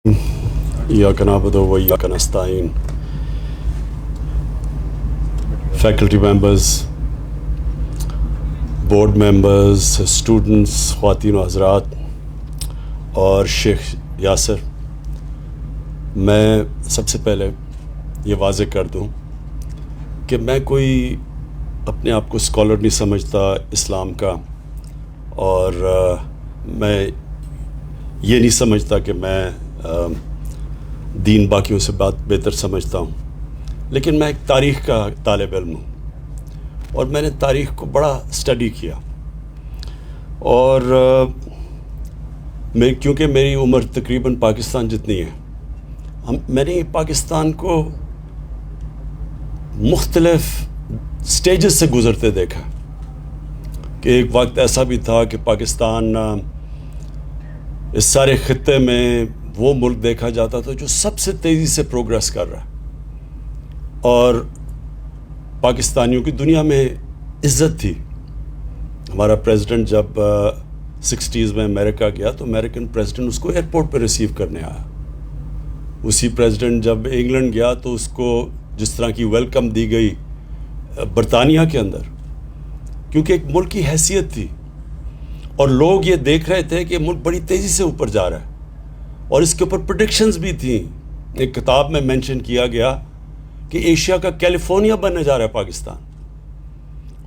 إياك نعبد وإياك نستعين. Faculty members, board members, students, خواتین و حضرات اور شیخ یاسر، میں سب سے پہلے یہ واضح کر دوں کہ میں کوئی اپنے آپ کو اسکالر نہیں سمجھتا اسلام کا، اور میں یہ نہیں سمجھتا کہ میں دین باقیوں سے بہتر سمجھتا ہوں، لیکن میں ایک تاریخ کا طالب علم ہوں اور میں نے تاریخ کو بڑا اسٹڈی کیا، اور کیونکہ میری عمر تقریباً پاکستان جتنی ہے، میں نے پاکستان کو مختلف سٹیجز سے گزرتے دیکھا کہ ایک وقت ایسا بھی تھا کہ پاکستان اس سارے خطے میں وہ ملک دیکھا جاتا تھا جو سب سے تیزی سے پروگریس کر رہا ہے، اور پاکستانیوں کی دنیا میں عزت تھی۔ ہمارا پریزیڈنٹ جب 60s میں امریکہ گیا تو امریکن پریزیڈنٹ اس کو ایئرپورٹ پہ ریسیو کرنے آیا۔ اسی پریزیڈنٹ جب انگلینڈ گیا تو اس کو جس طرح کی ویلکم دی گئی برطانیہ کے اندر، کیونکہ ایک ملک کی حیثیت تھی اور لوگ یہ دیکھ رہے تھے کہ ملک بڑی تیزی سے اوپر جا رہا ہے، اور اس کے اوپر پریڈکشنز بھی تھیں۔ ایک کتاب میں مینشن کیا گیا کہ ایشیا کا کیلیفورنیا بننے جا رہا ہے پاکستان،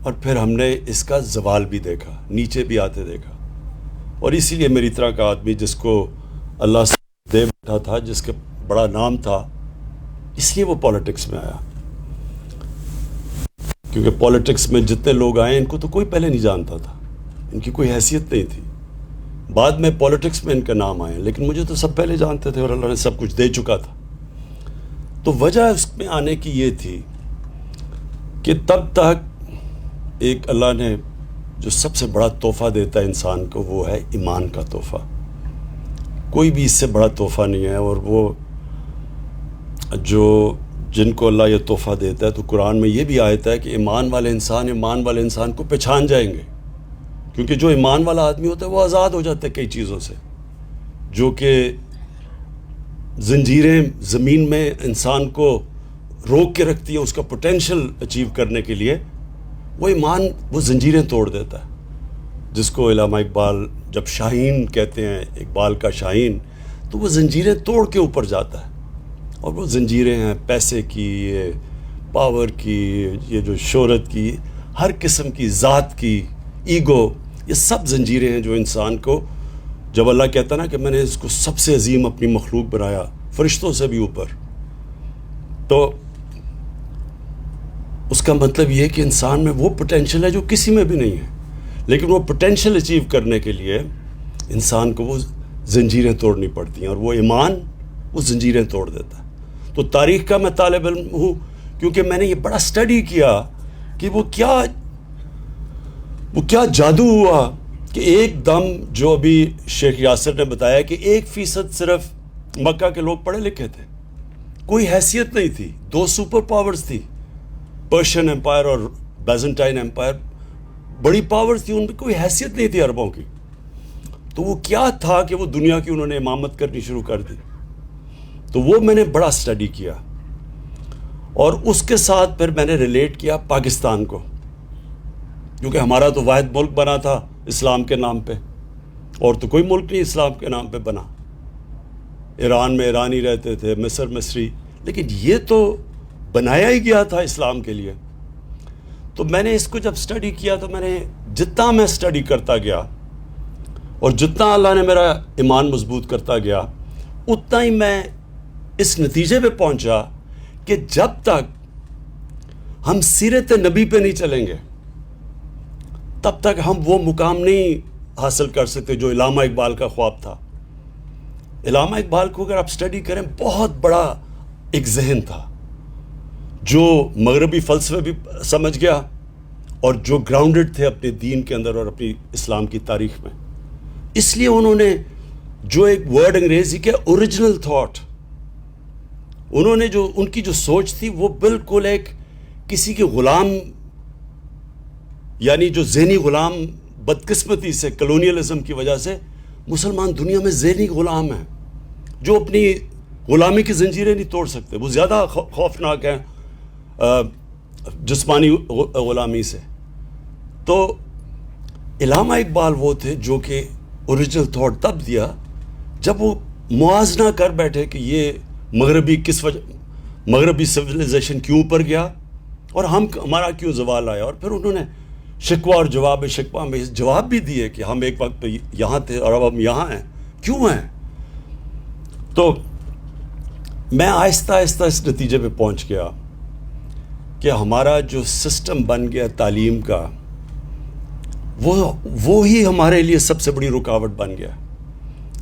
اور پھر ہم نے اس کا زوال بھی دیکھا، نیچے بھی آتے دیکھا، اور اسی لیے میری طرح کا آدمی جس کو اللہ سے دے بیٹھا تھا، جس کا بڑا نام تھا، اس لیے وہ پولیٹکس میں آیا، کیونکہ پولیٹکس میں جتنے لوگ آئے ان کو تو کوئی پہلے نہیں جانتا تھا، ان کی کوئی حیثیت نہیں تھی۔ بعد میں پولیٹکس میں ان کا نام آیا، لیکن مجھے تو سب پہلے جانتے تھے اور اللہ نے سب کچھ دے چکا تھا۔ تو وجہ اس میں آنے کی یہ تھی کہ تب تک ایک اللہ نے جو سب سے بڑا تحفہ دیتا ہے انسان کو، وہ ہے ایمان کا تحفہ۔ کوئی بھی اس سے بڑا تحفہ نہیں ہے، اور وہ جن کو اللہ یہ تحفہ دیتا ہے، تو قرآن میں یہ بھی آیت ہے کہ ایمان والے انسان کو پہچان جائیں گے، کیونکہ جو ایمان والا آدمی ہوتا ہے وہ آزاد ہو جاتا ہے کئی چیزوں سے، جو کہ زنجیریں زمین میں انسان کو روک کے رکھتی ہیں اس کا پوٹینشل اچیو کرنے کے لیے۔ وہ ایمان وہ زنجیریں توڑ دیتا ہے، جس کو علامہ اقبال جب شاہین کہتے ہیں، اقبال کا شاہین، تو وہ زنجیریں توڑ کے اوپر جاتا ہے، اور وہ زنجیریں ہیں پیسے کی، یہ پاور کی، یہ جو شہرت کی، ہر قسم کی، ذات کی، ایگو، یہ سب زنجیریں ہیں جو انسان کو، جب اللہ کہتا نا کہ میں نے اس کو سب سے عظیم اپنی مخلوق بنایا، فرشتوں سے بھی اوپر، تو اس کا مطلب یہ ہے کہ انسان میں وہ پوٹینشل ہے جو کسی میں بھی نہیں ہے، لیکن وہ پوٹینشل اچیو کرنے کے لیے انسان کو وہ زنجیریں توڑنی پڑتی ہیں، اور وہ ایمان وہ زنجیریں توڑ دیتا ہے۔ تو تاریخ کا میں طالب علم ہوں، کیونکہ میں نے یہ بڑا اسٹڈی کیا کہ وہ کیا جادو ہوا کہ ایک دم، جو ابھی شیخ یاسر نے بتایا کہ 1% صرف مکہ کے لوگ پڑھے لکھے تھے، کوئی حیثیت نہیں تھی، 2 سپر پاورز تھی، پرشین امپائر اور بیزنٹائن امپائر، بڑی پاورز تھی، ان میں کوئی حیثیت نہیں تھی عربوں کی۔ تو وہ کیا تھا کہ وہ دنیا کی انہوں نے امامت کرنی شروع کر دی؟ تو وہ میں نے بڑا اسٹڈی کیا، اور اس کے ساتھ پھر میں نے ریلیٹ کیا پاکستان کو، کیونکہ ہمارا تو واحد ملک بنا تھا اسلام کے نام پہ، اور تو کوئی ملک نہیں اسلام کے نام پہ بنا۔ ایران میں ایرانی رہتے تھے، مصر مصری، لیکن یہ تو بنایا ہی گیا تھا اسلام کے لیے۔ تو میں نے اس کو جب اسٹڈی کیا، تو میں نے جتنا میں اسٹڈی کرتا گیا اور جتنا اللہ نے میرا ایمان مضبوط کرتا گیا، اتنا ہی میں اس نتیجے پہ پہنچا کہ جب تک ہم سیرت نبی پہ نہیں چلیں گے، تب تک ہم وہ مقام نہیں حاصل کر سکتے جو علامہ اقبال کا خواب تھا۔ علامہ اقبال کو اگر آپ اسٹڈی کریں، بہت بڑا ایک ذہن تھا جو مغربی فلسفے بھی سمجھ گیا، اور جو گراؤنڈڈ تھے اپنے دین کے اندر اور اپنی اسلام کی تاریخ میں۔ اس لیے انہوں نے جو ایک ورڈ انگریزی کے اوریجنل تھاٹ، انہوں نے جو ان کی جو سوچ تھی، وہ بالکل ایک کسی کے غلام، یعنی جو ذہنی غلام بدقسمتی سے کلونیلزم کی وجہ سے مسلمان دنیا میں ذہنی غلام ہیں، جو اپنی غلامی کی زنجیریں نہیں توڑ سکتے، وہ زیادہ خوفناک ہیں جسمانی غلامی سے. تو علامہ اقبال وہ تھے جو کہ اوریجنل تھاٹ تب دیا جب وہ موازنہ کر بیٹھے کہ یہ مغربی سویلائزیشن کیوں اوپر گیا اور ہمارا کیوں زوال آیا. اور پھر انہوں نے شکوہ اور جواب شکوہ میں جواب بھی دیے کہ ہم ایک وقت پہ یہاں تھے اور اب ہم یہاں ہیں، کیوں ہیں. تو میں آہستہ آہستہ اس نتیجے پہ پہنچ گیا کہ ہمارا جو سسٹم بن گیا تعلیم کا، وہ ہی ہمارے لیے سب سے بڑی رکاوٹ بن گیا.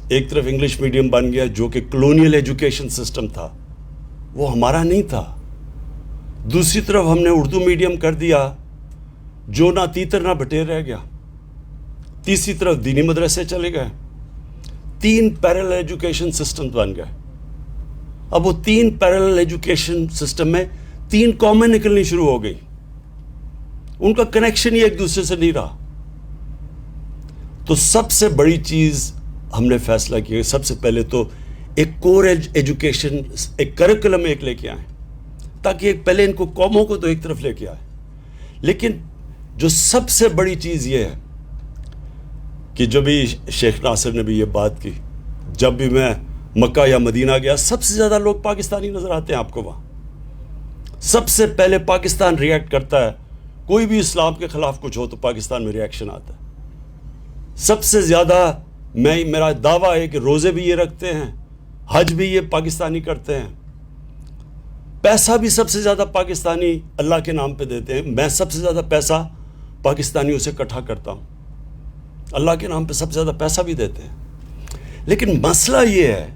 ایک طرف انگلش میڈیم بن گیا جو کہ کلونیل ایجوکیشن سسٹم تھا، وہ ہمارا نہیں تھا. دوسری طرف ہم نے اردو میڈیم کر دیا جو نہ تیتر نہ بٹیر رہ گیا. تیسری طرف دینی مدرسے چلے گئے. 3 پیرلل ایجوکیشن سسٹم بن گئے. اب وہ 3 پیرلل ایجوکیشن سسٹم میں 3 قومیں نکلنی شروع ہو گئی، ان کا کنیکشن ہی ایک دوسرے سے نہیں رہا. تو سب سے بڑی چیز ہم نے فیصلہ کیا، سب سے پہلے تو ایک کور ایجوکیشن، ایک کریکولم ایک لے کے آئیں، تاکہ ایک پہلے ان کو قوموں کو تو ایک طرف لے کے آئے. لیکن جو سب سے بڑی چیز یہ ہے کہ جو بھی شیخ ناصر نے بھی یہ بات کی، جب بھی میں مکہ یا مدینہ گیا سب سے زیادہ لوگ پاکستانی نظر آتے ہیں آپ کو وہاں. سب سے پہلے پاکستان ریئیکٹ کرتا ہے، کوئی بھی اسلام کے خلاف کچھ ہو تو پاکستان میں ریئیکشن آتا ہے. سب سے زیادہ میرا دعویٰ ہے کہ روزے بھی یہ رکھتے ہیں، حج بھی یہ پاکستانی کرتے ہیں، پیسہ بھی سب سے زیادہ پاکستانی اللہ کے نام پہ دیتے ہیں. میں سب سے زیادہ پیسہ پاکستانیوں سے اکٹھا کرتا ہوں، اللہ کے نام پہ سب سے زیادہ پیسہ بھی دیتے ہیں. لیکن مسئلہ یہ ہے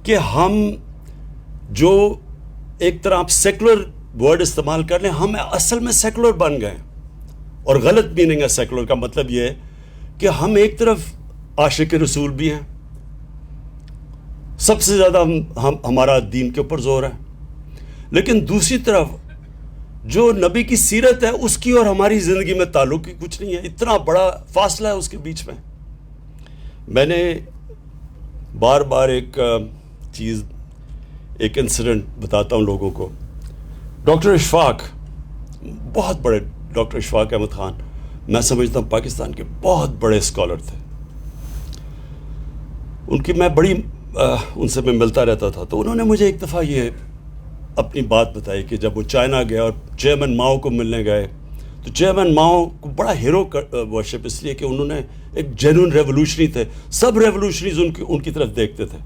کہ ہم جو ایک طرح آپ سیکولر ورڈ استعمال کر لیں، ہم اصل میں سیکولر بن گئے. اور غلط میننگ ہے سیکولر کا، مطلب یہ ہے کہ ہم ایک طرف عاشق رسول بھی ہیں، سب سے زیادہ ہمارا دین کے اوپر زور ہے، لیکن دوسری طرف جو نبی کی سیرت ہے اس کی اور ہماری زندگی میں تعلق ہی کچھ نہیں ہے. اتنا بڑا فاصلہ ہے اس کے بیچ میں. میں نے بار بار ایک چیز، ایک انسیڈنٹ بتاتا ہوں لوگوں کو. ڈاکٹر اشفاق، بہت بڑے ڈاکٹر اشفاق احمد خان، میں سمجھتا ہوں پاکستان کے بہت بڑے اسکالر تھے. ان کی میں بڑی ان سے میں ملتا رہتا تھا. تو انہوں نے مجھے ایک دفعہ یہ اپنی بات بتائی کہ جب وہ چائنا گئے اور چیئرمین ماؤ کو ملنے گئے تو چیئرمین ماؤ کو بڑا ہیرو ورشپ اس لیے کہ انہوں نے ایک جینوئن ریولوشنری تھے، سب ریولوشنریز ان کی طرف دیکھتے تھے.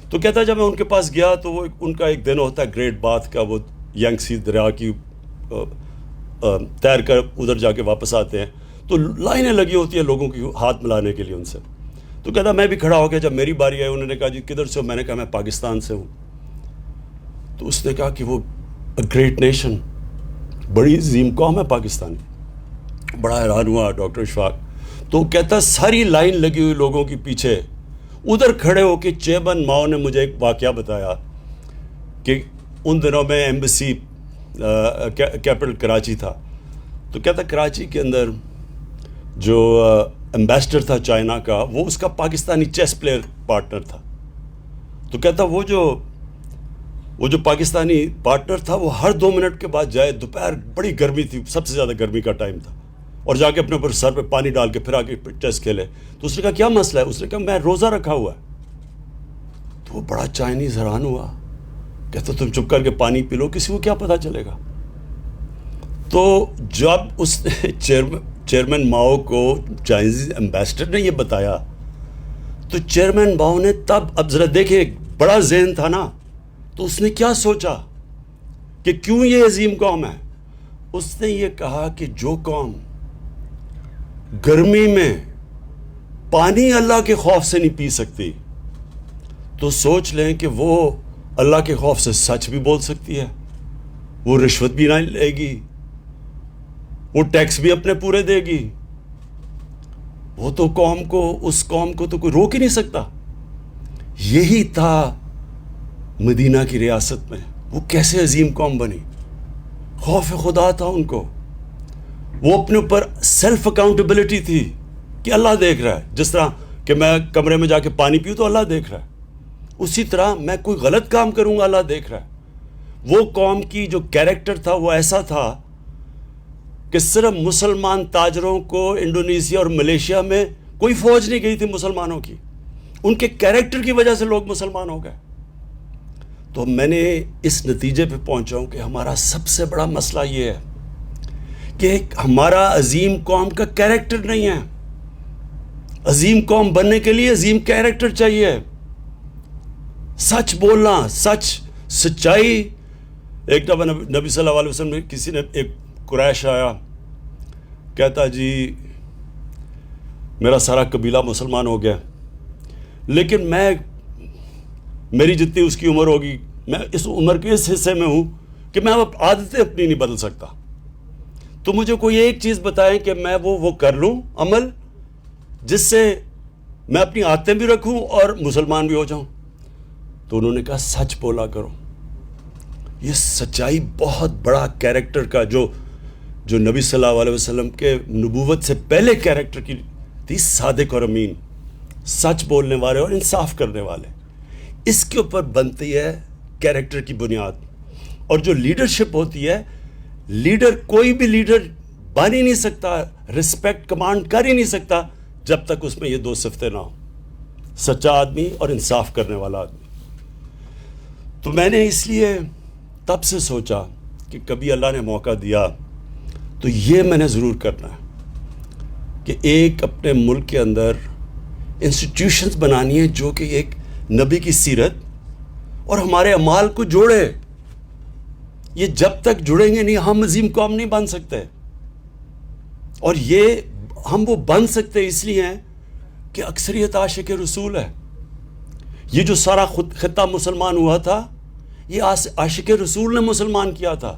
تو کہتا ہے جب میں ان کے پاس گیا تو وہ ان کا ایک دن ہوتا ہے گریٹ باتھ کا، وہ ینگ سی دریا کی تیر کر ادھر جا کے واپس آتے ہیں تو لائنیں لگی ہوتی ہیں لوگوں کی ہاتھ ملانے کے لیے ان سے. تو کہتا میں بھی کھڑا ہو گیا. جب میری باری آئی انہوں نے کہا جی کدھر سے ہو؟ میں نے کہا میں پاکستان سے ہوں. تو اس نے کہا کہ وہ گریٹ نیشن، بڑی عظیم قوم ہے پاکستانی. بڑا حیران ہوا ڈاکٹر اشفاق. تو کہتا ساری لائن لگی ہوئی لوگوں کے پیچھے ادھر کھڑے ہو کے چیئرمین ماؤ نے مجھے ایک واقعہ بتایا کہ ان دنوں میں ایمبیسی کیپٹل کراچی تھا. تو کہتا کراچی کے اندر جو ایمبیسڈر تھا چائنا کا، وہ اس کا پاکستانی چیس پلیئر پارٹنر تھا. تو کہتا وہ جو پاکستانی پارٹنر تھا وہ ہر 2 منٹ کے بعد جائے، دوپہر بڑی گرمی تھی، سب سے زیادہ گرمی کا ٹائم تھا، اور جا کے اپنے اوپر سر پہ پانی ڈال کے پھر آ کے چیس کھیلے. تو اس نے کہا کیا مسئلہ ہے؟ اس نے کہا میں روزہ رکھا ہوا ہے. تو وہ بڑا چائنیز حیران ہوا، کہتا تم چپ کر کے پانی پی لو، کسی کو کیا پتہ چلے گا. تو جب اس چیئرمین ماؤ کو چائنیز ایمبیسڈر نے یہ بتایا تو چیئرمین ماؤ نے تب، اب ذرا دیکھیں بڑا ذہن تھا نا، تو اس نے کیا سوچا کہ کیوں یہ عظیم قوم ہے. اس نے یہ کہا کہ جو قوم گرمی میں پانی اللہ کے خوف سے نہیں پی سکتی تو سوچ لیں کہ وہ اللہ کے خوف سے سچ بھی بول سکتی ہے، وہ رشوت بھی نہ لے گی، وہ ٹیکس بھی اپنے پورے دے گی. وہ تو اس قوم کو تو کوئی روک ہی نہیں سکتا. یہی تھا مدینہ کی ریاست میں. وہ کیسے عظیم قوم بنی؟ خوف خدا تھا ان کو. وہ اپنے اوپر سیلف اکاؤنٹیبلٹی تھی کہ اللہ دیکھ رہا ہے. جس طرح کہ میں کمرے میں جا کے پانی پیوں تو اللہ دیکھ رہا ہے. اسی طرح میں کوئی غلط کام کروں گا اللہ دیکھ رہا ہے. وہ قوم کی جو کیریکٹر تھا وہ ایسا تھا کہ صرف مسلمان تاجروں کو انڈونیشیا اور ملیشیا میں کوئی فوج نہیں گئی تھی مسلمانوں کی. ان کے کیریکٹر کی وجہ سے لوگ مسلمان ہو گئے. تو میں نے اس نتیجے پہ پہنچا ہوں کہ ہمارا سب سے بڑا مسئلہ یہ ہے کہ ہمارا عظیم قوم کا کیریکٹر نہیں ہے. عظیم قوم بننے کے لیے عظیم کیریکٹر چاہیے. سچ بولنا, سچائی. ایک دفعہ نبی صلی اللہ علیہ وسلم نے کسی نے, ایک قریش آیا, کہتا جی میرا سارا قبیلہ مسلمان ہو گیا, لیکن میری جتنی اس کی عمر ہوگی, میں اس عمر کے اس حصے میں ہوں کہ میں اب عادتیں اپنی نہیں بدل سکتا. تو مجھے کوئی ایک چیز بتائیں کہ میں وہ کر لوں عمل جس سے میں اپنی عادتیں بھی رکھوں اور مسلمان بھی ہو جاؤں. تو انہوں نے کہا سچ بولا کرو. یہ سچائی بہت بڑا کیریکٹر کا جو نبی صلی اللہ علیہ وسلم کے نبوت سے پہلے کیریکٹر کی تھی, صادق اور امین, سچ بولنے والے اور انصاف کرنے والے. اس کے اوپر بنتی ہے کیریکٹر کی بنیاد. اور جو لیڈرشپ ہوتی ہے, لیڈر کوئی بھی لیڈر بن ہی نہیں سکتا, رسپیکٹ کمانڈ کر ہی نہیں سکتا جب تک اس میں یہ دو صفتیں نہ ہوں, سچا آدمی اور انصاف کرنے والا آدمی. تو میں نے اس لیے تب سے سوچا کہ کبھی اللہ نے موقع دیا تو یہ میں نے ضرور کرنا ہے کہ ایک اپنے ملک کے اندر انسٹیٹیوشنز بنانی ہے جو کہ ایک نبی کی سیرت اور ہمارے اعمال کو جوڑے. یہ جب تک جڑیں گے نہیں ہم عظیم قوم نہیں بن سکتے. اور یہ ہم وہ بن سکتے اس لیے ہیں کہ اکثریت عاشق رسول ہے. یہ جو سارا خطہ مسلمان ہوا تھا یہ عاشق رسول نے مسلمان کیا تھا.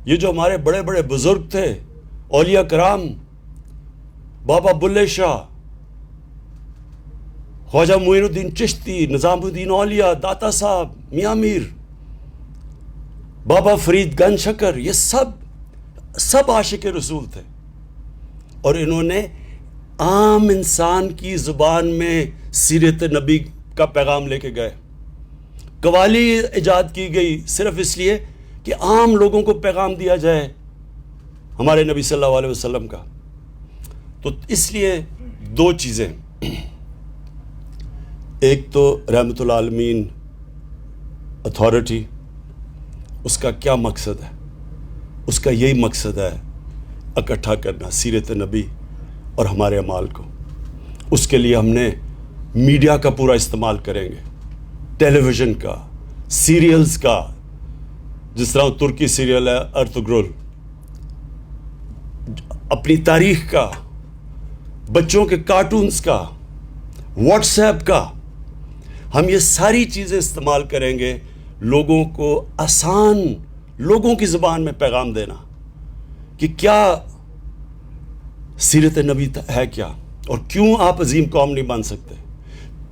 یہ جو ہمارے بڑے بڑے بزرگ تھے, اولیاء کرام, بابا بلے شاہ, خواجہ معین الدین چشتی, نظام الدین اولیاء, داتا صاحب, میاں میر, بابا فرید گنج شکر, یہ سب عاشق رسول تھے. اور انہوں نے عام انسان کی زبان میں سیرت نبی کا پیغام لے کے گئے. قوالی ایجاد کی گئی صرف اس لیے کہ عام لوگوں کو پیغام دیا جائے ہمارے نبی صلی اللہ علیہ وسلم کا. تو اس لیے دو چیزیں, ایک تو رحمت العالمین اتھارٹی, اس کا کیا مقصد ہے؟ اس کا یہی مقصد ہے اکٹھا کرنا سیرت نبی اور ہمارے اعمال کو. اس کے لیے ہم نے میڈیا کا پورا استعمال کریں گے, ٹیلی ویژن کا, سیریلز کا, جس طرح ترکی سیریل ہے ارتگرل, اپنی تاریخ کا, بچوں کے کارٹونز کا, واٹس ایپ کا. ہم یہ ساری چیزیں استعمال کریں گے لوگوں کو آسان لوگوں کی زبان میں پیغام دینا کہ کیا سیرت نبی ہے کیا, اور کیوں آپ عظیم قوم نہیں بن سکتے,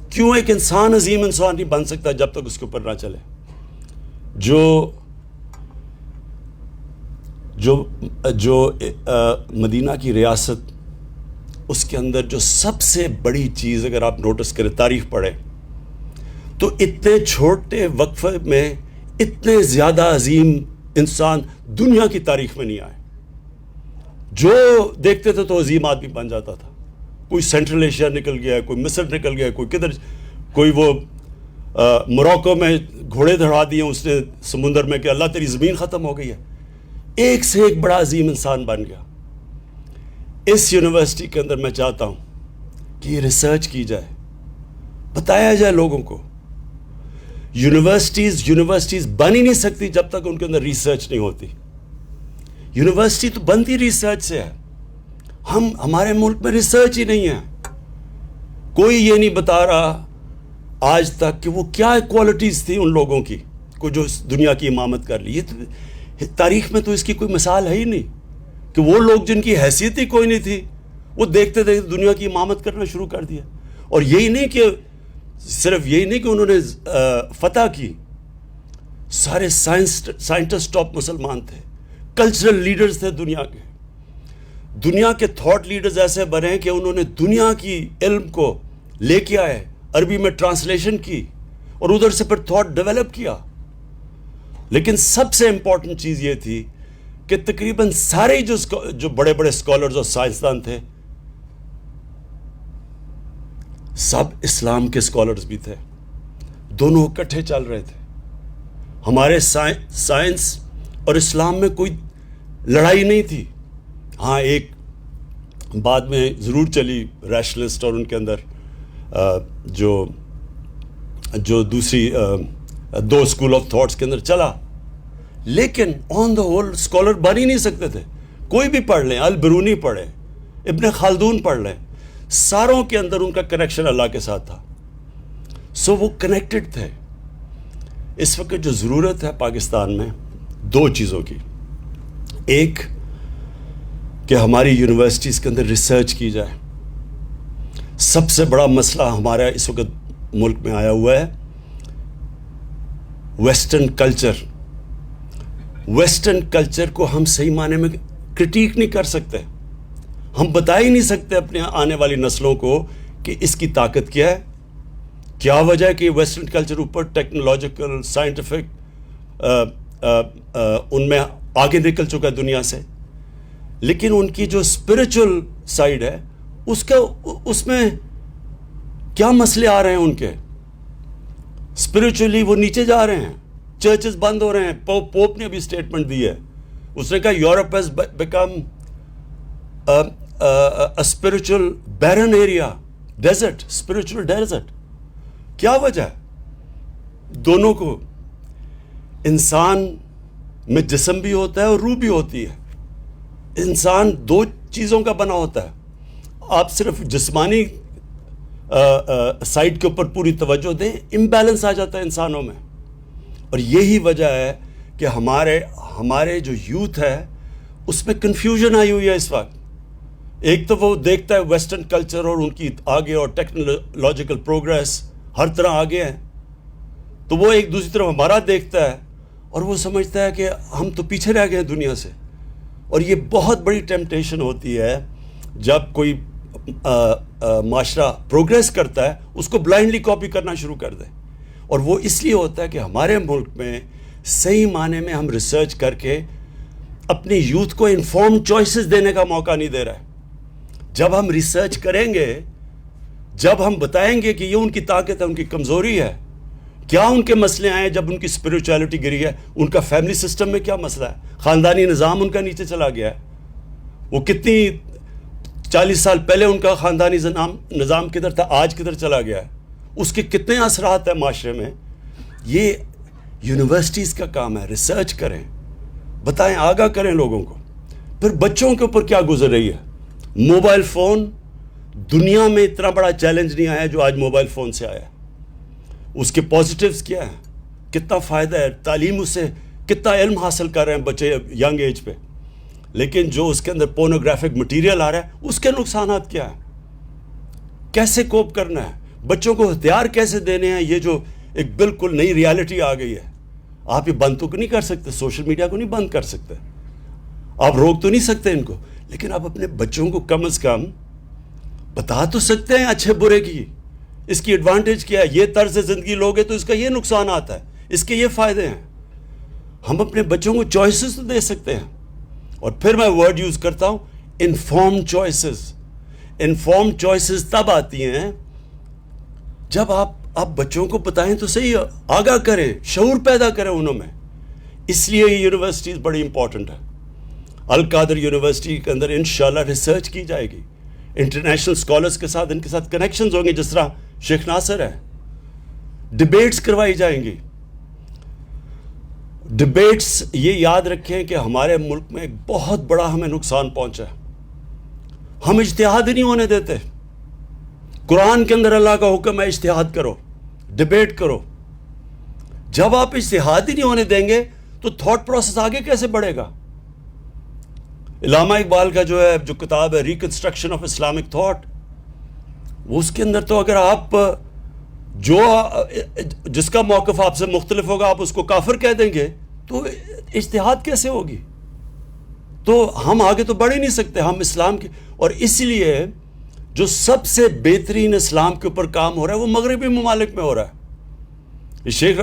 کیوں ایک انسان عظیم انسان نہیں بن سکتا جب تک اس کے اوپر نہ چلے. جو مدینہ کی ریاست, اس کے اندر جو سب سے بڑی چیز اگر آپ نوٹس کریں, تاریخ پڑھیں, تو اتنے چھوٹے وقفے میں اتنے زیادہ عظیم انسان دنیا کی تاریخ میں نہیں آئے. جو دیکھتے تھے تو عظیم آدمی بن جاتا تھا. کوئی سینٹرل ایشیا نکل گیا, کوئی مصر نکل گیا, کوئی کدھر, کوئی وہ موراکو میں گھوڑے دھڑا دیے اس نے سمندر میں کہ اللہ تیری زمین ختم ہو گئی ہے. ایک سے ایک بڑا عظیم انسان بن گیا. اس یونیورسٹی کے اندر میں چاہتا ہوں کہ یہ ریسرچ کی جائے, بتایا جائے لوگوں کو. یونیورسٹیز بن ہی نہیں سکتی جب تک ان کے اندر ریسرچ نہیں ہوتی. یونیورسٹی تو بنتی ریسرچ سے ہے. ہمارے ملک میں ریسرچ ہی نہیں ہے. کوئی یہ نہیں بتا رہا آج تک کہ وہ کیا کوالٹیز تھی ان لوگوں کی کو جو دنیا کی امامت کر لی. یہ تو تاریخ میں تو اس کی کوئی مثال ہے ہی نہیں کہ وہ لوگ جن کی حیثیت ہی کوئی نہیں تھی وہ دیکھتے دیکھتے دنیا کی امامت کرنا شروع کر دیا. اور یہی نہیں کہ صرف یہی نہیں کہ انہوں نے فتح کی, سارے سائنٹسٹ ٹاپ مسلمان تھے, کلچرل لیڈرز تھے دنیا کے. دنیا کے تھاٹ لیڈرز ایسے بنے کہ انہوں نے دنیا کی علم کو لے کے آئے, عربی میں ٹرانسلیشن کی, اور ادھر سے پھر تھاٹ ڈیولپ کیا. لیکن سب سے امپورٹنٹ چیز یہ تھی کہ تقریباً سارے جو بڑے بڑے اسکالرز اور سائنسدان تھے سب اسلام کے اسکالرز بھی تھے, دونوں اکٹھے چل رہے تھے. ہمارے سائنس اور اسلام میں کوئی لڑائی نہیں تھی. ہاں ایک بعد میں ضرور چلی ریشنلسٹ اور ان کے اندر جو دوسری دو اسکول آف تھاٹس کے اندر چلا, لیکن آن دا ہول اسکالر بن ہی نہیں سکتے تھے. کوئی بھی پڑھ لیں, البرونی پڑھیں, ابن خلدون پڑھ لیں, ساروں کے اندر ان کا کنیکشن اللہ کے ساتھ تھا. سو وہ کنیکٹڈ تھے. اس وقت جو ضرورت ہے پاکستان میں دو چیزوں کی. ایک کہ ہماری یونیورسٹیز کے اندر ریسرچ کی جائے. سب سے بڑا مسئلہ ہمارا اس وقت ملک میں آیا ہوا ہے ویسٹرن کلچر. ویسٹرن کلچر کو ہم صحیح معنی میں کرٹیک نہیں کر سکتے. ہم بتا ہی نہیں سکتے اپنے آنے والی نسلوں کو کہ اس کی طاقت کیا ہے, کیا وجہ ہے کہ ویسٹرن کلچر اوپر ٹیکنالوجیکل سائنٹیفک ان میں آگے نکل چکا ہے دنیا سے, لیکن ان کی جو اسپرچل سائڈ ہے اس میں کیا مسئلے آ رہے ہیں ان کے. اسپرچولی وہ نیچے جا رہے ہیں, چرچز بند ہو رہے ہیں. پوپ نے ابھی اسٹیٹمنٹ دی ہے, اس نے کہا Europe has become spiritual barren area, desert, spiritual desert. کیا وجہ ہے؟ دونوں کو انسان میں جسم بھی ہوتا ہے اور روح بھی ہوتی ہے. انسان دو چیزوں کا بنا ہوتا ہے. آپ صرف جسمانی سائڈ کے اوپر پوری توجہ دیں, امبیلنس آ جاتا ہے انسانوں میں. اور یہی وجہ ہے کہ ہمارے جو یوتھ ہے اس میں کنفیوژن آئی ہوئی ہے اس وقت. ایک تو وہ دیکھتا ہے ویسٹرن کلچر اور ان کی آگے اور ٹیکنالوجیکل پروگریس ہر طرح آگے ہیں, تو وہ ایک دوسری طرف ہمارا دیکھتا ہے اور وہ سمجھتا ہے کہ ہم تو پیچھے رہ گئے ہیں دنیا سے. اور یہ بہت بڑی ٹیمپٹیشن ہوتی ہے جب کوئی معاشرہ پروگریس کرتا ہے اس کو بلائنڈلی کاپی کرنا شروع کر دے. اور وہ اس لیے ہوتا ہے کہ ہمارے ملک میں صحیح معنی میں ہم ریسرچ کر کے اپنی یوتھ کو انفارم چوائسز دینے کا موقع نہیں دے رہے. جب ہم ریسرچ کریں گے, جب ہم بتائیں گے کہ یہ ان کی طاقت ہے, ان کی کمزوری ہے, کیا ان کے مسئلے آئے ہیں, جب ان کی اسپرچویلٹی گری ہے, ان کا فیملی سسٹم میں کیا مسئلہ ہے, خاندانی نظام ان کا نیچے چلا گیا ہے, وہ کتنی 40 سال پہلے ان کا خاندانی نظام کدھر تھا, آج کدھر چلا گیا ہے, اس کے کتنے اثرات ہیں معاشرے میں. یہ یونیورسٹیز کا کام ہے, ریسرچ کریں, بتائیں, آگاہ کریں لوگوں کو. پھر بچوں کے اوپر کیا گزر رہی ہے. موبائل فون, دنیا میں اتنا بڑا چیلنج نہیں آیا جو آج موبائل فون سے آیا ہے. اس کے پازیٹیوز کیا ہیں, کتنا فائدہ ہے, تعلیم اس سے کتنا علم حاصل کر رہے ہیں بچے ینگ ایج پہ, لیکن جو اس کے اندر پورنوگرافک مٹیریل آ رہا ہے اس کے نقصانات کیا ہیں, کیسے کوپ کرنا ہے, بچوں کو ہتھیار کیسے دینے ہیں. یہ جو ایک بالکل نئی ریالٹی آ گئی ہے, آپ یہ بند تو نہیں کر سکتے, سوشل میڈیا کو نہیں بند کر سکتے, آپ روک تو نہیں سکتے ان کو, لیکن آپ اپنے بچوں کو کم از کم بتا تو سکتے ہیں اچھے برے کی, اس کی ایڈوانٹیج کیا ہے, یہ طرز زندگی لوگے تو اس کا یہ نقصان آتا ہے, اس کے یہ فائدے ہیں. ہم اپنے بچوں کو چوائسز تو دے سکتے ہیں. اور پھر میں ورڈ یوز کرتا ہوں, انفارم چوائسز. انفارم چوائسز تب آتی ہیں جب آپ بچوں کو بتائیں تو صحیح, آگاہ کریں, شعور پیدا کریں انہوں میں. اس لیے یہ یونیورسٹیز بڑی امپورٹنٹ ہے. القادر یونیورسٹی کے اندر انشاءاللہ ریسرچ کی جائے گی, انٹرنیشنل اسکالرس کے ساتھ ان کے ساتھ کنیکشنز ہوں گے, جس طرح شیخ ناصر ہے. ڈبیٹس کروائی جائیں گی. ڈبیٹس, یہ یاد رکھیں کہ ہمارے ملک میں ایک بہت بڑا ہمیں نقصان پہنچا ہے. ہم اجتہاد ہی نہیں ہونے دیتے. قرآن کے اندر اللہ کا حکم ہے اجتہاد کرو, ڈبیٹ کرو. جب آپ اجتہاد ہی نہیں ہونے دیں گے تو تھاٹ پروسیس آگے کیسے بڑھے گا. علامہ اقبال کا جو کتاب ہے ریکنسٹرکشن آف اسلامک تھاٹ, اس کے اندر تو اگر آپ جس کا موقف آپ سے مختلف ہوگا آپ اس کو کافر کہہ دیں گے تو اجتہاد کیسے ہوگی. تو ہم آگے تو بڑھ ہی نہیں سکتے. ہم اسلام کے, اور اس لیے جو سب سے بہترین اسلام کے اوپر کام ہو رہا ہے وہ مغربی ممالک میں ہو رہا ہے. شیخ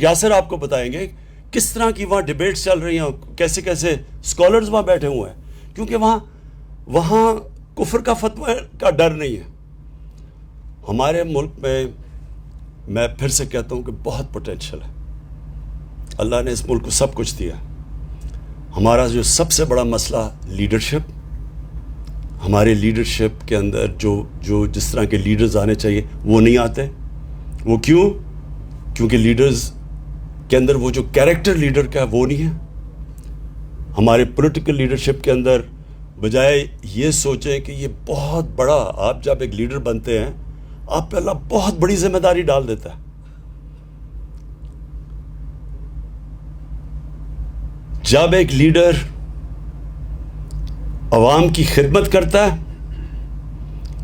یاسر آپ کو بتائیں گے کس طرح کی وہاں ڈیبیٹس چل رہی ہیں، کیسے کیسے اسکالرز وہاں بیٹھے ہوئے ہیں، کیونکہ وہاں کفر کا فتویٰ کا ڈر نہیں ہے. ہمارے ملک میں پھر سے کہتا ہوں کہ بہت پوٹینشیل ہے. اللہ نے اس ملک کو سب کچھ دیا. ہمارا جو سب سے بڑا مسئلہ لیڈرشپ، ہمارے لیڈرشپ کے اندر جو جس طرح کے لیڈرز آنے چاہیے وہ نہیں آتے. وہ کیونکہ لیڈرز کے اندر وہ جو کیریکٹر لیڈر کا ہے وہ نہیں ہے. ہمارے پولیٹیکل لیڈرشپ کے اندر بجائے یہ سوچیں کہ یہ بہت بڑا، آپ جب ایک لیڈر بنتے ہیں آپ پہ اللہ بہت بڑی ذمہ داری ڈال دیتا ہے. جب ایک لیڈر عوام کی خدمت کرتا ہے،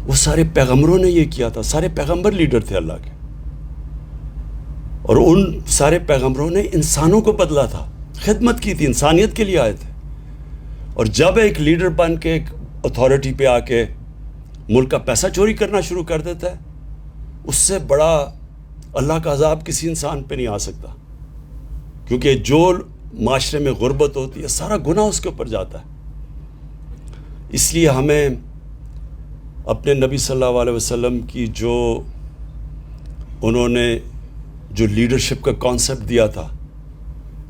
وہ سارے پیغمبروں نے یہ کیا تھا، سارے پیغمبر لیڈر تھے اللہ کے، اور ان سارے پیغمبروں نے انسانوں کو بدلا تھا، خدمت کی تھی، انسانیت کے لیے آئے تھے. اور جب ایک لیڈر بن کے ایک اتھارٹی پہ آ کے ملک کا پیسہ چوری کرنا شروع کر دیتا ہے، اس سے بڑا اللہ کا عذاب کسی انسان پہ نہیں آ سکتا. کیونکہ جو معاشرے میں غربت ہوتی ہے سارا گناہ اس کے اوپر جاتا ہے. اس لیے ہمیں اپنے نبی صلی اللہ علیہ وسلم کی جو انہوں نے جو لیڈرشپ کا کانسیپٹ دیا تھا،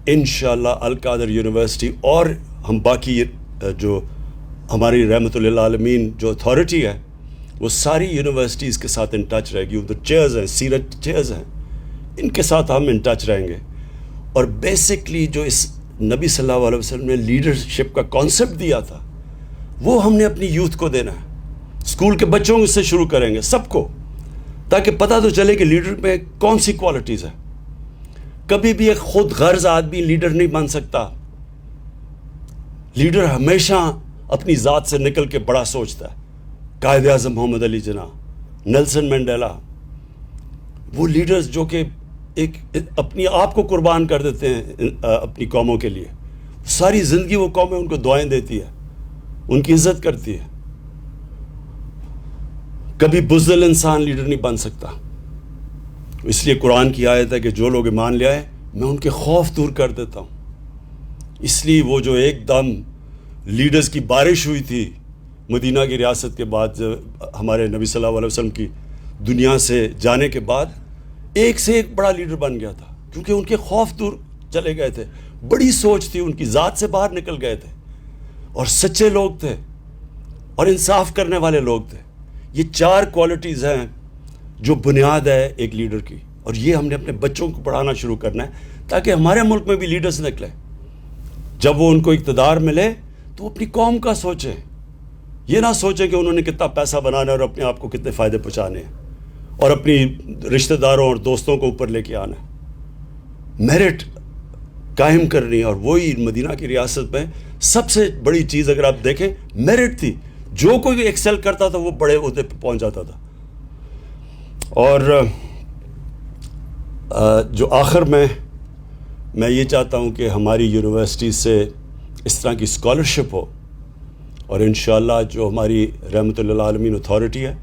انشاءاللہ القادر یونیورسٹی اور ہم باقی جو ہماری رحمت للعالمین جو اتھارٹی ہے وہ ساری یونیورسٹیز کے ساتھ ان ٹچ رہے گی. ادھر چیئرز ہیں، سینٹ چیئرز ہیں، ان کے ساتھ ہم ان ٹچ رہیں گے. اور بیسکلی جو اس نبی صلی اللہ علیہ وسلم نے لیڈرشپ کا کانسیپٹ دیا تھا وہ ہم نے اپنی یوتھ کو دینا ہے. اسکول کے بچوں سے شروع کریں گے سب کو، تاکہ پتہ تو چلے کہ لیڈر میں کون سی کوالٹیز ہیں. کبھی بھی ایک خود غرض آدمی لیڈر نہیں بن سکتا. لیڈر ہمیشہ اپنی ذات سے نکل کے بڑا سوچتا ہے. قائد اعظم محمد علی جناح، نیلسن مینڈیلا، وہ لیڈرز جو کہ ایک اپنی آپ کو قربان کر دیتے ہیں اپنی قوموں کے لیے. ساری زندگی وہ قومیں ان کو دعائیں دیتی ہے، ان کی عزت کرتی ہے. کبھی بزدل انسان لیڈر نہیں بن سکتا. اس لیے قرآن کی آیت ہے کہ جو لوگ ایمان لے آئے میں ان کے خوف دور کر دیتا ہوں. اس لیے وہ جو ایک دم لیڈرز کی بارش ہوئی تھی مدینہ کی ریاست کے بعد، جب ہمارے نبی صلی اللہ علیہ وسلم کی دنیا سے جانے کے بعد ایک سے ایک بڑا لیڈر بن گیا تھا، کیونکہ ان کے خوف دور چلے گئے تھے. بڑی سوچ تھی ان کی، ذات سے باہر نکل گئے تھے، اور سچے لوگ تھے اور انصاف کرنے والے لوگ تھے. یہ 4 کوالٹیز ہیں جو بنیاد ہے ایک لیڈر کی، اور یہ ہم نے اپنے بچوں کو پڑھانا شروع کرنا ہے تاکہ ہمارے ملک میں بھی لیڈرز نکلیں. جب وہ ان کو اقتدار ملے تو وہ اپنی قوم کا سوچیں، یہ نہ سوچیں کہ انہوں نے کتنا پیسہ بنانا ہے اور اپنے آپ کو کتنے فائدے پہنچانے ہیں اور اپنی رشتہ داروں اور دوستوں کو اوپر لے کے آنا ہے. میرٹ قائم کرنی. اور وہی مدینہ کی ریاست میں سب سے بڑی چیز اگر آپ دیکھیں میرٹ تھی. جو کوئی ایکسل کرتا تھا وہ بڑے عہدے پہ پہنچ جاتا تھا. اور جو آخر میں یہ چاہتا ہوں کہ ہماری یونیورسٹی سے اس طرح کی اسکالرشپ ہو، اور انشاءاللہ جو ہماری رحمت للعالمین اتھارٹی ہے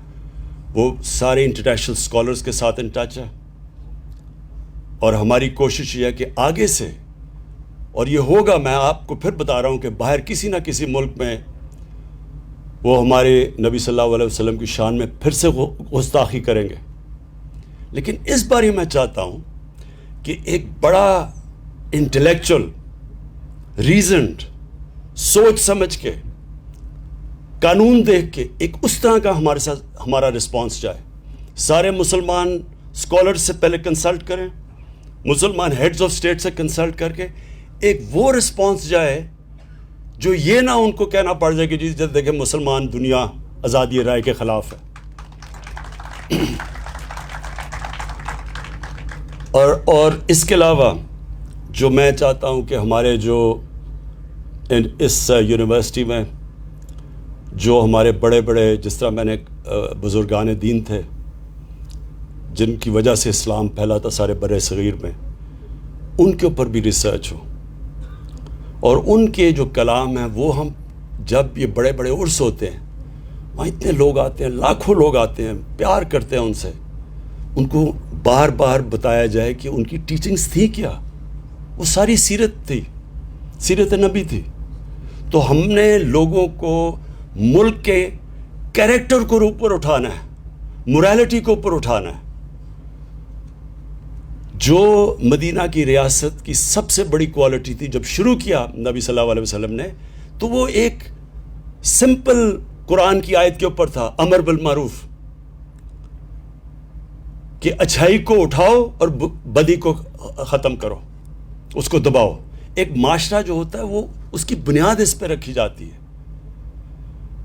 وہ سارے انٹرنیشنل اسکالرز کے ساتھ ان ٹچ ہے. اور ہماری کوشش یہ ہے کہ آگے سے، اور یہ ہوگا، میں آپ کو پھر بتا رہا ہوں کہ باہر کسی نہ کسی ملک میں وہ ہمارے نبی صلی اللہ علیہ وسلم کی شان میں پھر سے گستاخی کریں گے. لیکن اس بار میں چاہتا ہوں کہ ایک بڑا انٹلیکچوئل، ریزنڈ، سوچ سمجھ کے، قانون دیکھ کے ایک اس طرح کا ہمارے ساتھ ہمارا رسپانس جائے. سارے مسلمان اسکالر سے پہلے کنسلٹ کریں، مسلمان ہیڈز آف اسٹیٹ سے کنسلٹ کر کے ایک وہ رسپانس جائے جو یہ نہ ان کو کہنا پڑ جائے کہ جی جب دیکھیں مسلمان دنیا آزادی رائے کے خلاف ہے. اور اس کے علاوہ جو میں چاہتا ہوں کہ ہمارے جو اس یونیورسٹی میں جو ہمارے بڑے بڑے، جس طرح میں نے بزرگان دین تھے جن کی وجہ سے اسلام پھیلا تھا سارے برِ صغیر میں، ان کے اوپر بھی ریسرچ ہو، اور ان کے جو کلام ہیں وہ ہم جب یہ بڑے بڑے عرس ہوتے ہیں وہاں اتنے لوگ آتے ہیں، لاکھوں لوگ آتے ہیں، پیار کرتے ہیں ان سے، ان کو بار بار بتایا جائے کہ ان کی ٹیچنگز تھی کیا. وہ ساری سیرت تھی، سیرت نبی تھی. تو ہم نے لوگوں کو ملک کے کیریکٹر کو اوپر اٹھانا ہے، موریلٹی کو اوپر اٹھانا ہے. جو مدینہ کی ریاست کی سب سے بڑی کوالٹی تھی جب شروع کیا نبی صلی اللہ علیہ وسلم نے، تو وہ ایک سمپل قرآن کی آیت کے اوپر تھا، امر بالمعروف، کہ اچھائی کو اٹھاؤ اور بدی کو ختم کرو، اس کو دباؤ. ایک معاشرہ جو ہوتا ہے وہ اس کی بنیاد اس پہ رکھی جاتی ہے.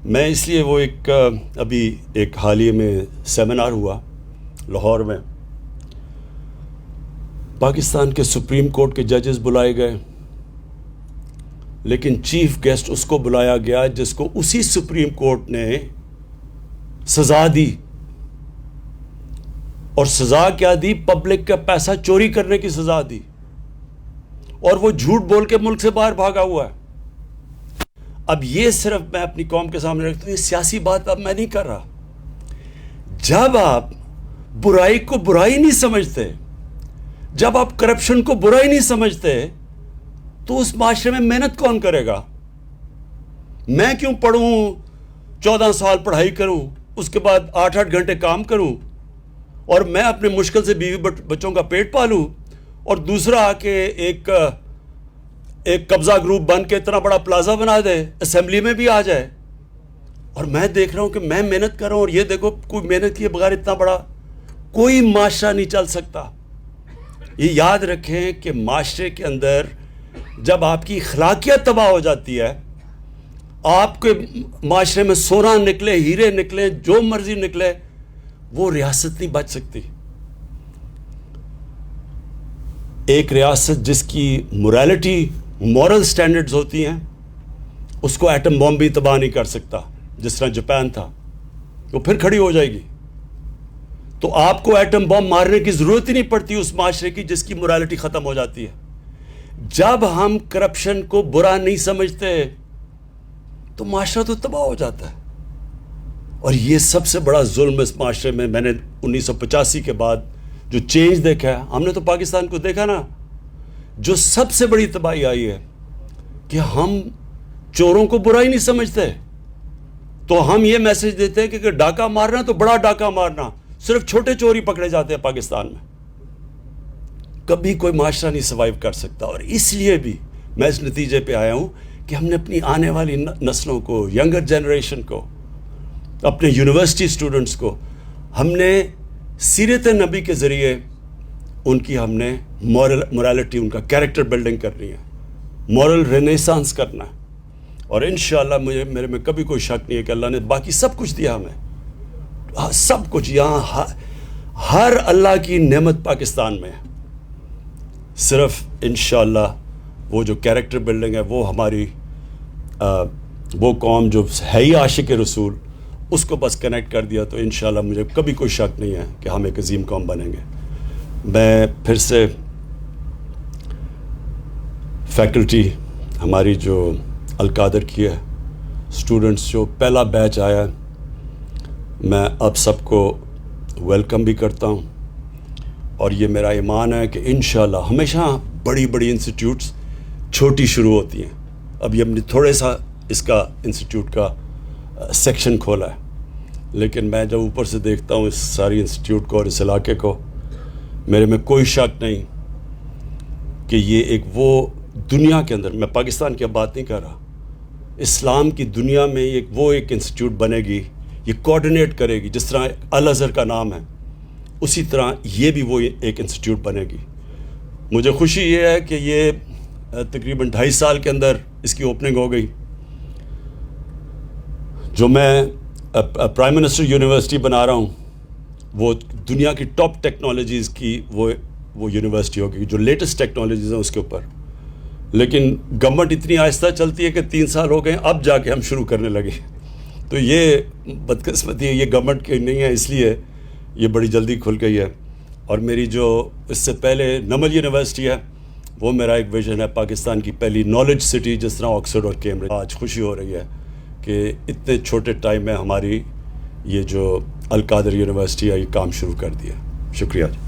میں اس لیے وہ ابھی ایک حالیہ میں سیمینار ہوا لاہور میں، پاکستان کے سپریم کورٹ کے ججز بلائے گئے، لیکن چیف گیسٹ اس کو بلایا گیا جس کو اسی سپریم کورٹ نے سزا دی. اور سزا کیا دی؟ پبلک کا پیسہ چوری کرنے کی سزا دی، اور وہ جھوٹ بول کے ملک سے باہر بھاگا ہوا ہے. اب یہ صرف میں اپنی قوم کے سامنے رکھتا ہوں، یہ سیاسی بات اب میں نہیں کر رہا. جب آپ برائی کو برائی نہیں سمجھتے، جب آپ کرپشن کو برائی نہیں سمجھتے، تو اس معاشرے میں محنت کون کرے گا؟ میں کیوں پڑھوں، 14 سال پڑھائی کروں، اس کے بعد 8 گھنٹے کام کروں، اور میں اپنے مشکل سے بیوی بچوں کا پیٹ پالوں، اور دوسرا آ کے ایک قبضہ گروپ بن کے اتنا بڑا پلازا بنا دے، اسمبلی میں بھی آ جائے، اور میں دیکھ رہا ہوں کہ میں محنت کر رہا ہوں اور یہ دیکھو کوئی محنت کیے بغیر اتنا بڑا کوئی معاشرہ نہیں چل سکتا. یہ یاد رکھیں کہ معاشرے کے اندر جب آپ کی اخلاقیت تباہ ہو جاتی ہے، آپ کے معاشرے میں سونا نکلے، ہیرے نکلے، جو مرضی نکلے، وہ ریاست نہیں بچ سکتی. ایک ریاست جس کی موریلٹی، مورل سٹینڈرڈز ہوتی ہیں، اس کو ایٹم بم بھی تباہ نہیں کر سکتا. جس طرح جاپان تھا، وہ پھر کھڑی ہو جائے گی. تو آپ کو ایٹم بم مارنے کی ضرورت ہی نہیں پڑتی اس معاشرے کی جس کی موریلٹی ختم ہو جاتی ہے. جب ہم کرپشن کو برا نہیں سمجھتے تو معاشرہ تو تباہ ہو جاتا ہے. اور یہ سب سے بڑا ظلم اس معاشرے میں نے 1985 کے بعد جو چینج دیکھا ہے، ہم نے تو پاکستان کو دیکھا نا، جو سب سے بڑی تباہی آئی ہے کہ ہم چوروں کو برا ہی نہیں سمجھتے. تو ہم یہ میسج دیتے ہیں کہ ڈاکہ مارنا تو بڑا ڈاکہ مارنا، صرف چھوٹے چور ہی پکڑے جاتے ہیں پاکستان میں. کبھی کوئی معاشرہ نہیں سروائیو کر سکتا. اور اس لیے بھی میں اس نتیجے پہ آیا ہوں کہ ہم نے اپنی آنے والی نسلوں کو، ینگر جنریشن کو، اپنے یونیورسٹی اسٹوڈنٹس کو، ہم نے سیرت نبی کے ذریعے ان کی ہم نے موریلٹی، ان کا کیریکٹر بلڈنگ کرنی ہے، مورل رینیسانس کرنا ہے. اور انشاءاللہ میرے میں کبھی کوئی شک نہیں ہے کہ اللہ نے باقی سب کچھ دیا ہمیں، سب کچھ یہاں، ہر اللہ کی نعمت پاکستان میں ہے. صرف انشاءاللہ وہ جو کیریکٹر بلڈنگ ہے، وہ ہماری وہ قوم جو ہے ہی عاشق رسول، اس کو بس کنیکٹ کر دیا تو انشاءاللہ مجھے کبھی کوئی شک نہیں ہے کہ ہم ایک عظیم قوم بنیں گے. میں پھر سے فیکلٹی ہماری جو القادر کی ہے، اسٹوڈنٹس جو پہلا بیچ آیا ہے، میں اب سب کو ویلکم بھی کرتا ہوں. اور یہ میرا ایمان ہے کہ انشاءاللہ ہمیشہ بڑی بڑی انسٹیٹیوٹس چھوٹی شروع ہوتی ہیں. ابھی ہم نے تھوڑے سا اس کا انسٹیٹیوٹ کا سیکشن کھولا ہے، لیکن میں جب اوپر سے دیکھتا ہوں اس ساری انسٹیٹیوٹ کو اور اس علاقے کو، میرے میں کوئی شک نہیں کہ یہ ایک وہ دنیا کے اندر، میں پاکستان کی اب بات نہیں کر رہا، اسلام کی دنیا میں ایک انسٹیٹیوٹ بنے گی. یہ کوآرڈینیٹ کرے گی، جس طرح الازہر کا نام ہے اسی طرح یہ بھی وہ ایک انسٹیٹیوٹ بنے گی. مجھے خوشی یہ ہے کہ یہ تقریباً 2.5 سال کے اندر اس کی اوپننگ ہو گئی. جو میں پرائم منسٹر یونیورسٹی بنا رہا ہوں، وہ دنیا کی ٹاپ ٹیکنالوجیز کی وہ یونیورسٹی ہوگی، جو لیٹسٹ ٹیکنالوجیز ہیں اس کے اوپر. لیکن گورنمنٹ اتنی آہستہ چلتی ہے کہ 3 سال ہو گئے، اب جا کے ہم شروع کرنے لگے. تو یہ بدقسمتی ہے، یہ گورنمنٹ کی نہیں ہے، اس لیے یہ بڑی جلدی کھل گئی ہے. اور میری جو اس سے پہلے نمل یونیورسٹی ہے، وہ میرا ایک ویژن ہے، پاکستان کی پہلی نالج سٹی جس طرح آکسفورڈ اور کیمبرج. آج خوشی ہو رہی ہے کہ اتنے چھوٹے ٹائم میں ہماری یہ جو القادر یونیورسٹی ہے یہ کام شروع کر دیا. شکریہ جی.